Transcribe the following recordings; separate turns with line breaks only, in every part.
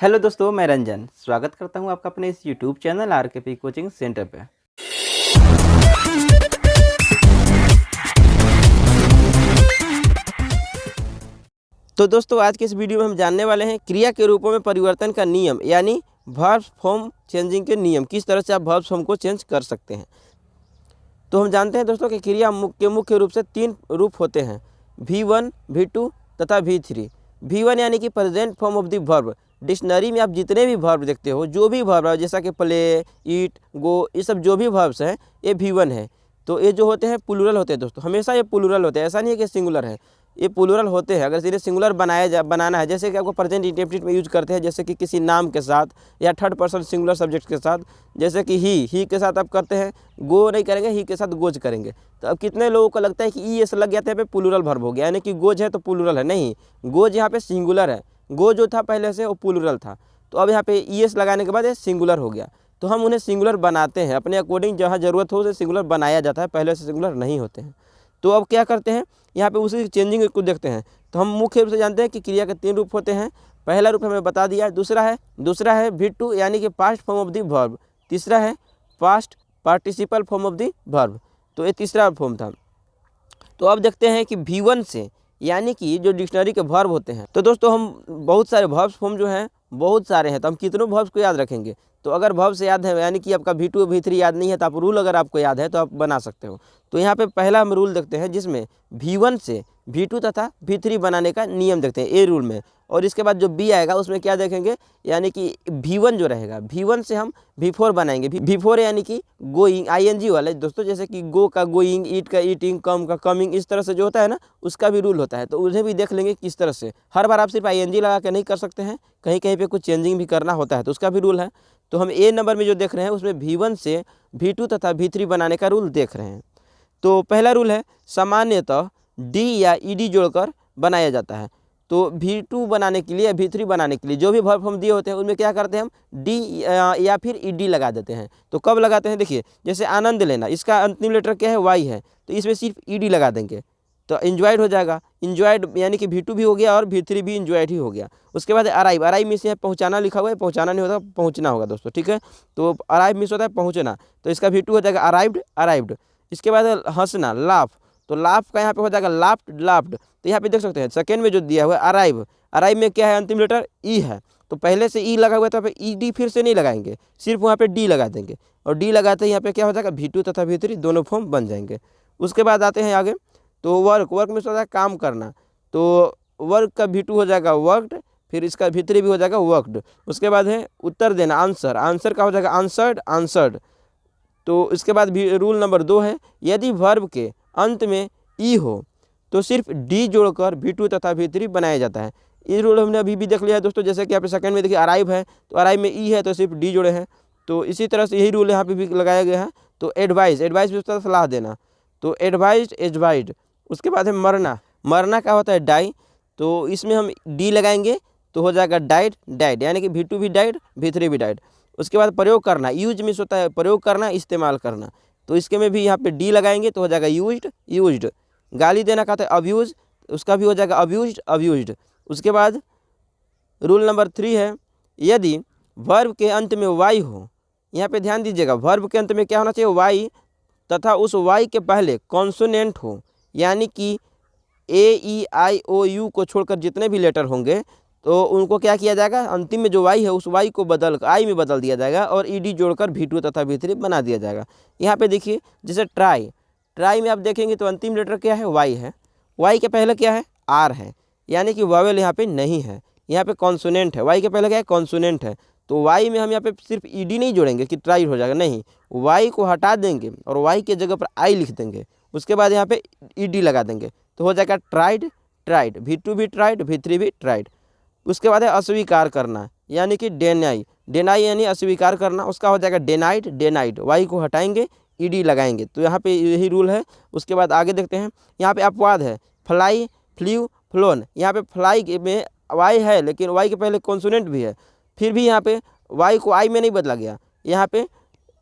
Hello दोस्तों, मैं रंजन स्वागत करता हूं आपका अपने इस यूट्यूब चैनल आरकेपी कोचिंग सेंटर पे। तो दोस्तों, आज के इस वीडियो में हम जानने वाले हैं क्रिया के रूपों में परिवर्तन का नियम, यानी वर्ब फॉर्म चेंजिंग के नियम। किस तरह से आप वर्ब फॉर्म को चेंज कर सकते हैं। तो हम जानते हैं दोस्तों कि क्रिया के मुख्य रूप से 3 रूप होते हैं, V1, V2 तथा V3। V1 यानी कि present form of the verb. Dictionary में आप जितने भी वर्ब देखते हो, जो भी वर्ब है, जैसा कि प्ले, ईट, गो, ये सब जो भी वर्ब्स हैं ये V1 है। तो ये जो होते हैं प्लूरल होते हैं दोस्तों, हमेशा ये प्लूरल होते हैं, ऐसा नहीं है कि सिंगुलर है, ये प्लूरल होते हैं। अगर इन्हें सिंगुलर बनाना है, जैसे कि आपको प्रेजेंट इंडेफिनिट में यूज करते हैं, जैसे कि किसी नाम के साथ या थर्ड पर्सन सिंगुलर सब्जेक्ट के साथ, जैसे कि ही के साथ आप करते हैं, गो नहीं करेंगे, ही के साथ गोज करेंगे। तो अब कितने लोगों को लगता है कि ई एस लग गया था, यहाँ पे प्लूरल वर्ब हो गया, यानी कि गोज है तो प्लूरल है। नहीं, गोज यहाँ पे सिंगुलर है, गो जो था पहले से वो प्लूरल था, तो अब यहाँ पे ई एस लगाने के बाद ये सिंगुलर हो गया। तो हम उन्हें सिंगुलर बनाते हैं अपने अकॉर्डिंग, जहाँ ज़रूरत हो उसे सिंगुलर बनाया जाता है, पहले से सिंगुलर नहीं होते हैं। तो अब क्या करते हैं, यहाँ पे उसी चेंजिंग को देखते हैं। तो हम मुख्य रूप से जानते हैं कि क्रिया के 3 रूप होते हैं। पहला रूप हमें बता दिया, दूसरा है V2 यानी कि past form of the verb, तीसरा है past participle form of the verb. तो ये तीसरा फॉर्म था। तो अब देखते हैं कि V1 से, यानी कि जो डिक्शनरी के वर्ब होते हैं। तो दोस्तों, हम बहुत सारे वर्ब्स फॉर्म जो हैं बहुत सारे हैं, तो हम कितनों वर्ब्स को याद रखेंगे। तो अगर वर्ब से याद है, यानी कि आपका V2 V3 याद नहीं है, तो आप रूल अगर आपको याद है तो आप बना सकते हो। तो यहाँ पे पहला हम रूल देखते हैं, जिसमें V1 से V2 तथा V3 बनाने का नियम देखते हैं ए रूल में। और इसके बाद जो B आएगा उसमें क्या देखेंगे, यानी कि V1 जो रहेगा, V1 से हम V4 बनाएंगे। V4 यानी कि गोइंग, ING वाले दोस्तों, जैसे कि गो का गोइंग, ईट का ईटिंग, कम का कमिंग, इस तरह से जो होता है ना, उसका भी रूल होता है। तो उन्हें भी देख लेंगे किस तरह से। हर बार आप सिर्फ ING लगा के नहीं कर सकते हैं, कहीं कहीं पे कुछ चेंजिंग भी करना होता है, तो उसका भी रूल है। तो हम ए नंबर में जो देख रहे हैं उसमें V1 से V2 तथा V3 बनाने का रूल देख रहे हैं। तो पहला रूल है, सामान्यतः डी या ईडी जोड़कर बनाया जाता है। तो V2 बनाने के लिए या V3 बनाने के लिए जो भी वर्ब फॉर्म दिए होते हैं उनमें क्या करते हैं, हम डी या फिर ईडी लगा देते हैं। तो कब लगाते हैं, देखिए, जैसे आनंद लेना, इसका अंतिम लेटर क्या है, वाई है, तो इसमें सिर्फ ईडी लगा देंगे तो इंजॉयड हो जाएगा। इंजॉयड यानी कि V2 भी हो गया और V3 भी इंजॉयड ही हो गया। उसके बाद अराइव, अराइव में से पहुँचाना लिखा हुआ है, पहुँचाना नहीं होता, पहुँचना होगा दोस्तों, ठीक है। तो अराइव मिस होता है पहुँचना, तो इसका V2 हो जाएगा अराइव्ड, अराइव्ड। इसके बाद हंसना, लाफ, तो लाफ का यहाँ पे हो जाएगा लाफ्ड, लाफ्ड। तो यहाँ पे देख सकते हैं सेकेंड में जो दिया हुआ है अराइव, अराइव में क्या है, अंतिम लेटर ई है, तो पहले से ई लगा हुआ है, तो यहाँ पे ईडी फिर से नहीं लगाएंगे, सिर्फ वहाँ पे डी लगा देंगे। और डी लगाते ही यहाँ पे क्या हो जाएगा, V2 तथा V3 दोनों फॉर्म बन जाएंगे। उसके बाद आते हैं आगे, तो वर्क, वर्क में होता है काम करना, तो वर्क का V2 हो जाएगा वर्कड, फिर इसका V3 भी हो जाएगा वर्कड। उसके बाद है उत्तर देना, आंसर, आंसर का हो जाएगा आंसर्ड, आंसर्ड। तो इसके बाद भी रूल नंबर 2 है, यदि वर्ब के अंत में ई हो तो सिर्फ डी जोड़कर V2 तथा V3 बनाया जाता है। ये रूल हमने अभी भी देख लिया है दोस्तों, जैसे कि यहाँ पे सेकंड में देखिए अराइव है, तो अराइव में ई है तो सिर्फ डी जोड़े हैं। तो इसी तरह से यही रूल यहाँ पे भी लगाया गया है। तो एडवाइस, एडवाइस भी उसका सलाह देना, तो एडवाइज्ड, एडवाइज्ड। उसके बाद है मरना, मरना का होता है डाई, तो इसमें हम डी लगाएंगे तो हो जाएगा डाइड, डाइड, यानी कि V2 भी डाइड, V3 भी डाइड। उसके बाद प्रयोग करना, यूज मिस होता है प्रयोग करना, इस्तेमाल करना, तो इसके में भी यहाँ पे डी लगाएंगे तो हो जाएगा यूज्ड, यूज्ड। गाली देना का होता है अब्यूज, उसका भी हो जाएगा अब्यूज्ड, अब्यूज्ड। उसके बाद रूल नंबर 3 है, यदि वर्ब के अंत में वाई हो, यहाँ पे ध्यान दीजिएगा, वर्ब के अंत में क्या होना चाहिए, वाई, तथा उस वाई के पहले कॉन्सोनेंट हो, यानी कि AEIOU को छोड़कर जितने भी लेटर होंगे तो उनको क्या किया जाएगा, अंतिम में जो वाई है उस वाई को बदल आई में बदल दिया जाएगा और ईडी जोड़कर V2 तथा V3 बना दिया जाएगा। यहाँ पे देखिए, जैसे ट्राई, ट्राई में आप देखेंगे तो अंतिम लेटर क्या है, वाई है, वाई के पहले क्या है, आर है, यानी कि वावेल यहाँ पे नहीं है, यहाँ पे कॉन्सोनेंट है, वाई के पहले क्या है, कॉन्सोनेंट है। तो वाई में हम यहाँ पे सिर्फ ईडी नहीं जोड़ेंगे कि ट्राई हो जाएगा, नहीं, वाई को हटा देंगे और वाई के जगह पर आई लिख देंगे। उसके बाद यहाँ पे ईडी लगा देंगे तो हो जाएगा ट्राइड, ट्राइड, V2 भी ट्राइड, V3 भी ट्राइड। उसके बाद है अस्वीकार करना, यानी कि डेनाई, डेनाई यानी अस्वीकार करना, उसका हो जाएगा डेनाइड, डेनाइड, वाई को हटाएंगे, ईडी लगाएंगे। तो यहाँ पे यही रूल है। उसके बाद आगे देखते हैं, यहाँ पे अपवाद है, फ्लाई, फ्ल्यू, फ्लोन। यहाँ पे फ्लाई में वाई है लेकिन वाई के पहले कॉन्सोनेंट भी है, फिर भी यहाँ पे वाई को आई में नहीं बदला गया, यहाँ पे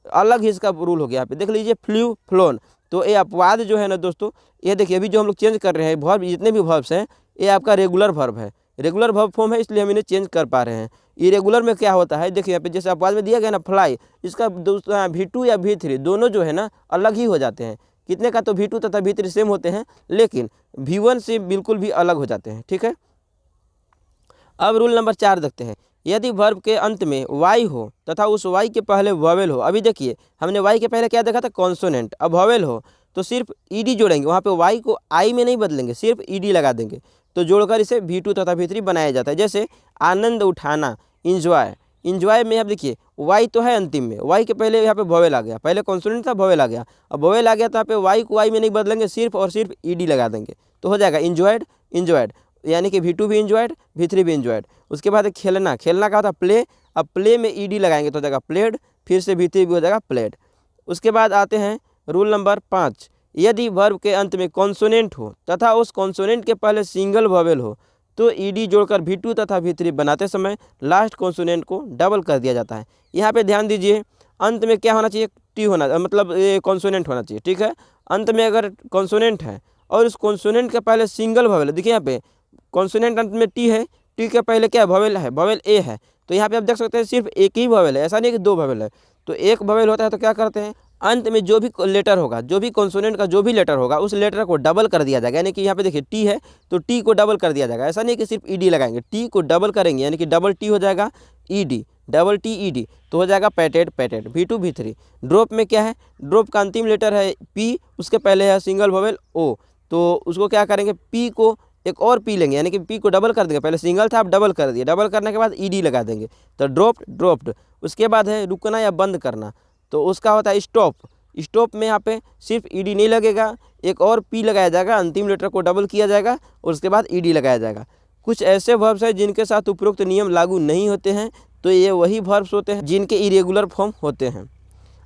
अलग ही इसका रूल हो गया। यहाँ पे देख लीजिए, फ्ल्यू, फ्लोन। तो ये अपवाद जो है ना दोस्तों, ये देखिए अभी जो हम लोग चेंज कर रहे हैं वर्ब, जितने भी वर्ब्स हैं ये आपका रेगुलर वर्ब है, रेगुलर वर्ब फॉर्म है इसलिए हम इन्हें चेंज कर पा रहे हैं। इरेगुलर में क्या होता है, देखिए यहाँ पे जैसे अपवाद में दिया गया ना फ्लाई, इसका दूसरा V2 या V3 दोनों जो है ना अलग ही हो जाते हैं। कितने का तो V2 तथा V3 सेम होते हैं, लेकिन V1 से बिल्कुल भी अलग हो जाते हैं। ठीक है, अब रूल नंबर 4 देखते हैं। यदि वर्ब के अंत में वाई हो तथा उस वाई के पहले वॉवेल हो, अभी देखिए हमने वाई के पहले क्या देखा था, कॉन्सोनेंट, अब वॉवेल हो तो सिर्फ ईडी जोड़ेंगे, वहाँ पे वाई को आई में नहीं बदलेंगे, सिर्फ ईडी लगा देंगे, तो जोड़कर इसे V2 तथा V3 बनाया जाता है। जैसे आनंद उठाना, इंजॉय, इंजॉय में अब देखिए वाई तो है अंतिम में, वाई के पहले यहाँ पे वॉवेल आ गया, पहले कॉन्सोनेंट था वॉवेल आ गया, अब वॉवेल आ गया तो यहाँ पे वाई को वाई में नहीं बदलेंगे, सिर्फ और सिर्फ ईडी लगा देंगे, तो हो जाएगा इंजॉयड, इंजॉयड, यानी कि V2 भी इंजॉयड, V3 भी इंजॉयड। उसके बाद खेलना, खेलना का होता है प्ले, अब प्ले में ईडी लगाएंगे तो हो जाएगा प्लेड, फिर से V3 भी हो जाएगा प्लेड। उसके बाद आते हैं रूल नंबर 5। यदि वर्ब के अंत में कॉन्सोनेंट हो तथा उस कॉन्सोनेंट के पहले सिंगल वॉवेल हो तो ईडी जोड़कर V2 तथा V3 बनाते समय लास्ट कॉन्सोनेंट को डबल कर दिया जाता है। यहाँ पे ध्यान दीजिए, अंत में क्या होना चाहिए, टी होना, मतलब कॉन्सोनेंट होना चाहिए। ठीक है, अंत में अगर कॉन्सोनेंट है और उस कॉन्सोनेंट के पहले सिंगल वॉवेल, देखिए यहाँ पे कॉन्सोनेंट अंत में टी है, टी के पहले क्या वॉवेल है, वॉवेल ए है, तो यहाँ पे आप देख सकते हैं सिर्फ एक ही वॉवेल है, ऐसा नहीं कि दो वॉवेल है। तो एक वॉवेल होता है तो क्या करते हैं, अंत में जो भी लेटर होगा, जो भी कॉन्सोनेंट का जो भी लेटर होगा उस लेटर को डबल कर दिया जाएगा, यानी कि यहाँ पे देखिए टी है तो टी को डबल कर दिया जाएगा, ऐसा नहीं कि सिर्फ ईडी लगाएंगे, टी को डबल करेंगे, यानी कि डबल टी हो जाएगा ईडी, डबल टी ईडी, तो हो जाएगा पैटेड, पैटेड, V2 V3। ड्रॉप में क्या है, ड्रॉप का अंतिम लेटर है पी, उसके पहले है सिंगल वॉवेल ओ, तो उसको क्या करेंगे, पी को एक और पी लेंगे, यानी कि पी को डबल कर देंगे, पहले सिंगल था आप डबल कर दिए, डबल करने के बाद ईडी लगा देंगे, तो ड्रॉप्ड, ड्रॉप्ड। उसके बाद है रुकना या बंद करना, तो उसका होता है स्टॉप, स्टॉप में यहाँ पे सिर्फ ईडी नहीं लगेगा, एक और पी लगाया जाएगा, अंतिम लेटर को डबल किया जाएगा और उसके बाद ईडी लगाया जाएगा। कुछ ऐसे वर्ब्स हैं जिनके साथ उपरोक्त नियम लागू नहीं होते हैं, तो ये वही वर्ब्स होते हैं जिनके इरेगुलर फॉर्म होते हैं।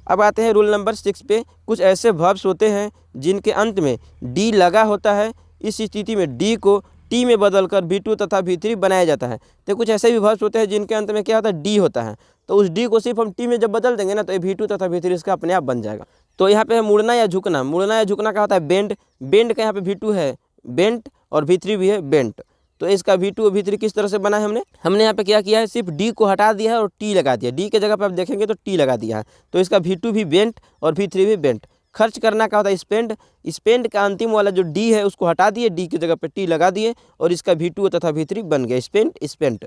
अब आते हैं रूल नंबर 6 पे। कुछ ऐसे वर्ब्स होते हैं जिनके अंत में डी लगा होता है, इस स्थिति में डी को टी में बदलकर V2 तथा V3 बनाया जाता है। तो कुछ ऐसे भी वर्ब्स होते हैं जिनके अंत में क्या होता है, डी होता है, तो उस डी को सिर्फ हम टी में जब बदल देंगे ना तो ये V2 तथा V3 इसका अपने आप बन जाएगा। तो यहाँ पे है मुड़ना या झुकना, मुड़ना या झुकना का होता है बेंड, बेंड का यहाँ पे V2 है बेंट और V3 भी है बेंट, तो इसका V2 और V3 किस तरह से बना है, हमने यहाँ पे क्या किया है, सिर्फ डी को हटा दिया है और टी लगा दिया, डी के जगह पे आप देखेंगे तो टी लगा दिया है, तो इसका V2 भी बेंट और V3 भी बेंट। खर्च करना का होता है स्पेंड, स्पेंड का अंतिम वाला जो डी है उसको हटा दिए, डी की जगह पे टी लगा दिए और इसका V2 तथा V3 बन गया स्पेंड, स्पेंट।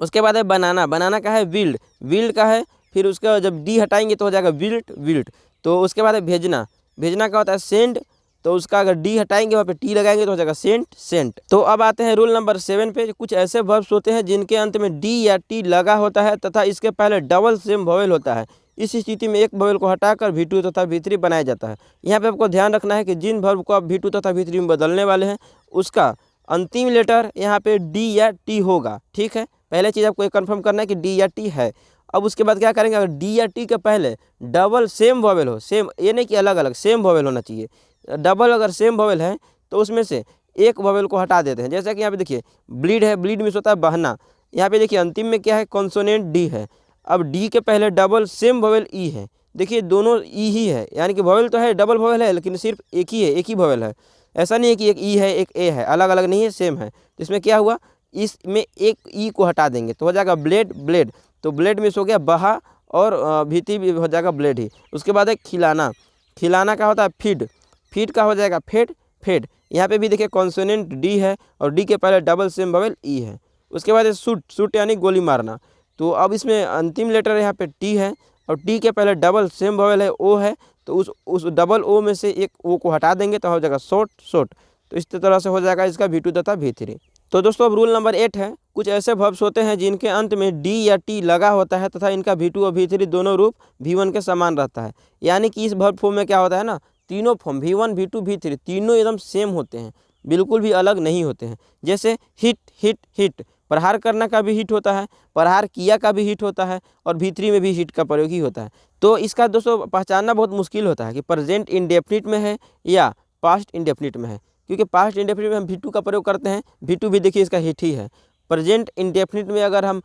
उसके बाद है बनाना, बनाना का है विल्ड, विल्ड का है, फिर उसका जब डी हटाएंगे तो हो जाएगा विल्ट, विल्ट। तो उसके बाद है भेजना, भेजना का होता है सेंड, तो उसका अगर डी हटाएंगे वहाँ पे टी लगाएंगे तो हो जाएगा सेंट, सेंट। तो अब आते हैं रूल नंबर 7 पे। कुछ ऐसे वर्ब्स होते हैं जिनके अंत में डी या टी लगा होता है तथा इसके पहले डबल सेम वॉवेल होता है, इस स्थिति में एक वॉवेल को हटाकर V2 तथा V3 बनाया जाता है। यहाँ पे आपको ध्यान रखना है कि जिन वर्ब को आप V2 तथा V3 में बदलने वाले हैं उसका अंतिम लेटर यहाँ पे डी या टी होगा। ठीक है, पहले चीज़ आपको ये कन्फर्म करना है कि डी या टी है। अब उसके बाद क्या करेंगे, अगर डी या टी के पहले डबल सेम वॉवेल हो, सेम ये नहीं कि अलग अलग, सेम वॉवेल होना चाहिए, डबल अगर सेम वॉवेल है तो उसमें से एक वॉवेल को हटा देते हैं। जैसा कि यहाँ पे देखिए ब्लीड है, ब्लीड में होता है बहना, यहाँ पे देखिए अंतिम में क्या है, कॉन्सोनेंट डी है, अब डी के पहले डबल सेम वॉवेल ई है, देखिए दोनों ई ही है, यानी कि वॉवेल तो है डबल वॉवेल है लेकिन सिर्फ एक ही है, एक ही वॉवेल है, ऐसा नहीं है कि एक ई है एक ए है, अलग अलग नहीं है, सेम है। तो इसमें क्या हुआ, इसमें एक ई को हटा देंगे तो हो जाएगा ब्लेड, ब्लेड, तो ब्लेड में हो गया बहा और भीति भी हो जाएगा ब्लेड ही। उसके बाद है खिलाना, खिलाना का होता है फीड, फीड का हो जाएगा फेड, फेड। यहाँ पे भी देखिए कॉन्सोनेंट डी है और डी के पहले डबल सेम वॉवेल ई है। उसके बाद है शूट, शूट यानी गोली मारना, तो अब इसमें अंतिम लेटर यहाँ पे टी है और टी के पहले डबल सेम वॉवेल है ओ है, तो उस डबल ओ में से एक ओ को हटा देंगे तो हो जाएगा शॉर्ट, शॉर्ट। तो इस तरह से हो जाएगा इसका V2 तथा V3। तो दोस्तों अब रूल नंबर 8 है। कुछ ऐसे वर्ब्स होते हैं जिनके अंत में डी या टी लगा होता है तथा इनका V2 और V3 दोनों रूप V1 के समान रहता है, यानी कि इस वर्ब फॉर्म में क्या होता है ना, तीनों फॉर्म V1 V2 V3 तीनों एकदम सेम होते हैं, बिल्कुल भी अलग नहीं होते हैं। जैसे हिट, हिट, हिट, प्रहार करना का भी हिट होता है, प्रहार किया का भी हिट होता है और V3 में भी हिट का प्रयोग ही होता है। तो इसका दोस्तों पहचानना बहुत मुश्किल होता है कि प्रेजेंट इंडेफिनिट में है या पास्ट इंडेफिनिट में है, क्योंकि पास्ट इंडेफिनिट में हम V2 का प्रयोग करते हैं, V2 भी देखिए इसका हिट ही है। प्रेजेंट इंडेफिनिट में अगर हम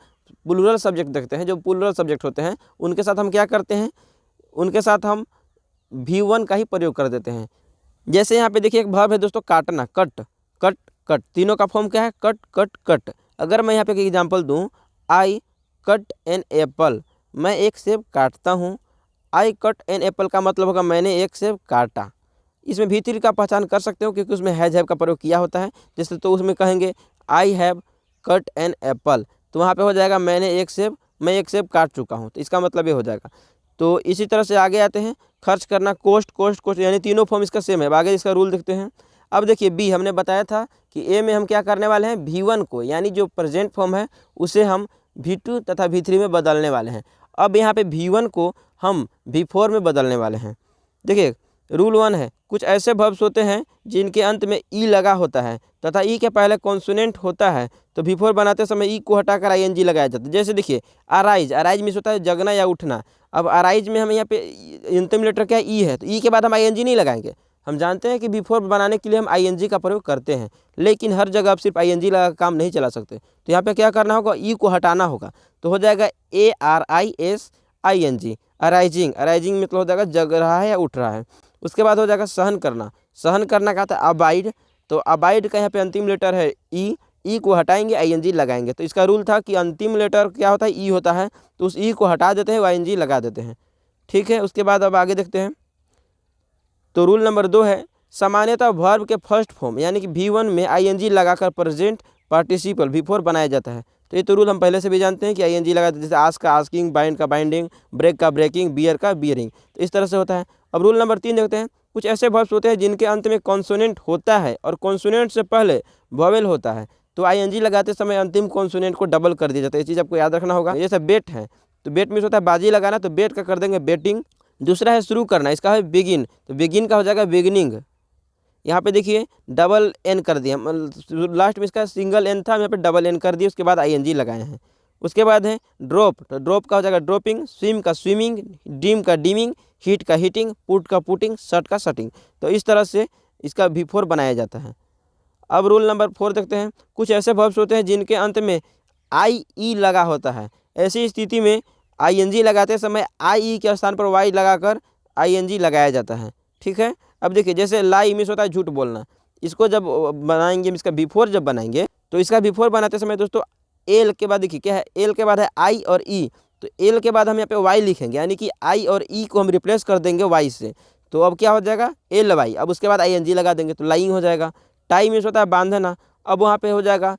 प्लूरल सब्जेक्ट देखते हैं, जो प्लूरल सब्जेक्ट होते हैं उनके साथ हम क्या करते हैं, उनके साथ हम V1 का ही प्रयोग कर देते हैं। जैसे यहाँ पे देखिए एक वर्ब है दोस्तों काटना, कट, कट, कट, तीनों का फॉर्म क्या है, कट, कट, कट। अगर मैं यहाँ पे एक एग्जाम्पल दूँ, आई कट एन एप्पल, मैं एक सेब काटता हूँ। आई कट एन एप्पल का मतलब होगा मैंने एक सेब काटा। इसमें भी3 का पहचान कर सकते हो क्योंकि उसमें हैव का प्रयोग किया होता है। जैसे तो उसमें कहेंगे I have cut an apple, तो वहाँ पे हो जाएगा मैं एक सेब काट चुका हूँ, तो इसका मतलब ये हो जाएगा। तो इसी तरह से आगे आते हैं, खर्च करना, कोस्ट कोस्ट कोस्ट, यानी तीनों फॉर्म इसका सेम है। अब आगे इसका रूल देखते हैं। अब देखिए बी, हमने बताया था कि ए में हम क्या करने वाले हैं, V1 को यानी जो प्रेजेंट फॉर्म है उसे हम V2 तथा V3 में बदलने वाले हैं। अब यहाँ पे V1 को हम V4 में बदलने वाले हैं। देखिए रूल 1 है, कुछ ऐसे वर्ब्स होते हैं जिनके अंत में ई लगा होता है तथा ई के पहले कॉन्सोनेंट होता है, तो V4 बनाते समय ई को हटाकर ING लगाया जाता है। जैसे देखिए अराइज, अराइज मीन्स होता है जगना या उठना। अब अराइज में हम यहाँ पे अंतिम लेटर क्या है, ई है, तो ई के बाद हम ING नहीं लगाएंगे। हम जानते हैं कि V4 बनाने के लिए हम ING का प्रयोग करते हैं, लेकिन हर जगह आप सिर्फ ING लगा काम नहीं चला सकते। तो यहाँ पे क्या करना होगा, ई को हटाना होगा, तो हो जाएगा ARISING, अराइजिंग। अराइजिंग मतलब हो जाएगा जग रहा है या उठ रहा है। उसके बाद हो जाएगा सहन करना, सहन करना का था अबाइड, तो अबाइड का यहाँ पे अंतिम लेटर है ई, ई को हटाएंगे ING लगाएंगे। तो इसका रूल था कि अंतिम लेटर क्या होता है, ई होता है, तो उस ई को हटा देते हैं, ING लगा देते हैं। ठीक है, उसके बाद अब आगे देखते हैं। तो रूल नंबर 2 है, सामान्यतः वर्ब के फर्स्ट फॉर्म यानी कि V1 में ING लगाकर प्रेजेंट पार्टिसिपल V4 बनाया जाता है। तो ये तो रूल हम पहले से भी जानते हैं कि ING लगा देते हैं, जैसे आस्क का आस्किंग, बाइंड का बाइंडिंग, ब्रेक का ब्रेकिंग, बियर का बियरिंग, तो इस तरह से होता है। अब रूल नंबर 3 देखते हैं, कुछ ऐसे वर्ब्स होते हैं जिनके अंत में कॉन्सोनेंट होता है और कॉन्सोनेंट से पहले वॉवेल होता है, तो ING लगाते समय अंतिम कॉन्सोनेंट को डबल कर दिया जाता है। ये चीज़ आपको याद रखना होगा। जैसे बेट है, तो बेट मीन्स होता है बाजी लगाना, तो बेट का कर देंगे बेटिंग। दूसरा है शुरू करना, इसका है बिगिन, तो बिगिन का हो जाएगा बिगिनिंग। यहाँ पे देखिए डबल एन कर दिया, लास्ट में इसका सिंगल एन था, यहाँ पे डबल एन कर दिया, उसके बाद ING लगाए हैं। उसके बाद है ड्रॉप, तो ड्रॉप का हो जाएगा ड्रॉपिंग, स्विम का स्विमिंग, डीम का डीमिंग, हीट का हीटिंग, पुट का पुटिंग, शर्ट का शर्टिंग। तो इस तरह से इसका V4 बनाया जाता है। अब रूल नंबर 4 देखते हैं, कुछ ऐसे वर्ब्स होते हैं जिनके अंत में IE लगा होता है। ऐसी स्थिति में ING लगाते समय IE के स्थान पर Y लगाकर ING लगाया जाता है। ठीक है, अब देखिए जैसे लाई मीन्स होता है झूठ बोलना, इसको जब बनाएंगे, इसका V4 जब बनाएंगे, तो इसका V4 बनाते समय दोस्तों एल के बाद देखिए क्या है, एल के बाद है I और E, तो एल के बाद हम यहाँ पे Y लिखेंगे, यानी कि I और E को हम रिप्लेस कर देंगे Y से, तो अब क्या हो जाएगा LY। अब उसके बाद ING लगा देंगे तो लाइंग हो जाएगा। टाई मीन्स होता है बांधना, अब वहाँ पे हो जाएगा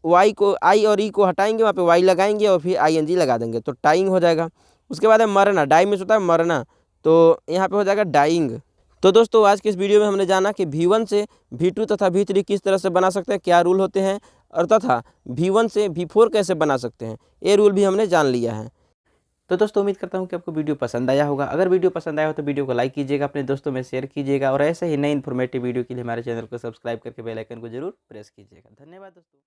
Y को, I और E को हटाएंगे, वहाँ पे Y लगाएंगे और फिर ING लगा देंगे, तो टाइंग हो जाएगा। उसके बाद है मरना, डाई मीन्स होता है मरना, तो यहाँ पे हो जाएगा डाइंग। तो दोस्तों आज के इस वीडियो में हमने जाना कि V1 से V2 तथा V3 किस तरह से बना सकते हैं, क्या रूल होते हैं, और तथा V1 से V4 कैसे बना सकते हैं, ये रूल भी हमने जान लिया है। तो दोस्तों उम्मीद करता हूँ कि आपको वीडियो पसंद आया होगा। अगर वीडियो पसंद आया हो तो वीडियो को लाइक कीजिएगा, अपने दोस्तों में शेयर कीजिएगा, और ऐसे ही नए इन्फॉर्मेटिव वीडियो के लिए हमारे चैनल को सब्सक्राइब करके बेल आइकन को जरूर प्रेस कीजिएगा। धन्यवाद दोस्तों।